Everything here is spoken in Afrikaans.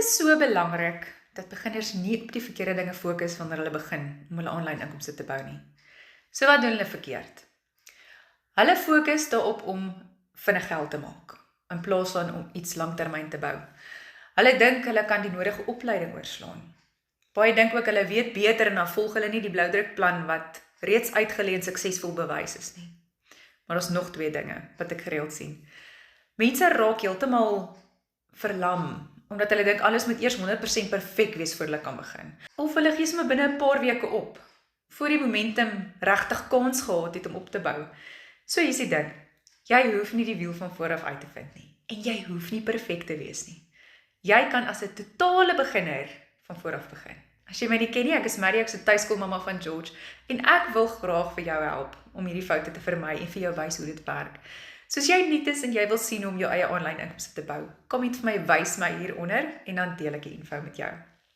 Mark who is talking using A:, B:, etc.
A: is so belangrik dat beginners nie op die verkeerde dinge fokus wanneer hulle begin om hulle aanlyn inkomste te bou nie. So wat doen hulle verkeerd? Hulle fokus daarop om vinnig geld te maak, in plaas van om iets langtermyn te bou. Hulle dink hulle kan die nodige opleiding oorslaan. Baie dink ook hulle weet beter en dan volg hulle nie die bloudrukplan wat reeds uitgeleë en suksesvol bewys is nie. Maar ons nog 2 dinge wat ek gereeld sien. Mense raak heeltemal verlam, omdat hulle dink alles moet eers 100% perfek wees voor hulle kan begin. Of hulle gee sommer binne 'n paar weke op, voor die momentum regtig kans gehad het om op te bou. So hier is die ding, jy hoef nie die wiel van voor af uit te vind nie, en jy hoef nie perfek te wees nie. Jy kan as 'n totale beginner van voor af begin. As jy my nie ken nie, ek is Marie, ek is 'n tuiskoolmamma van George, en ek wil graag vir jou help om hierdie foute te vermy en vir jou wys hoe dit werk. Soos jy nuut is en jy wil sien hoe om jou eie aanlyn inkomste te bou, kom net vir my, wys my hieronder en dan deel ek die info met jou.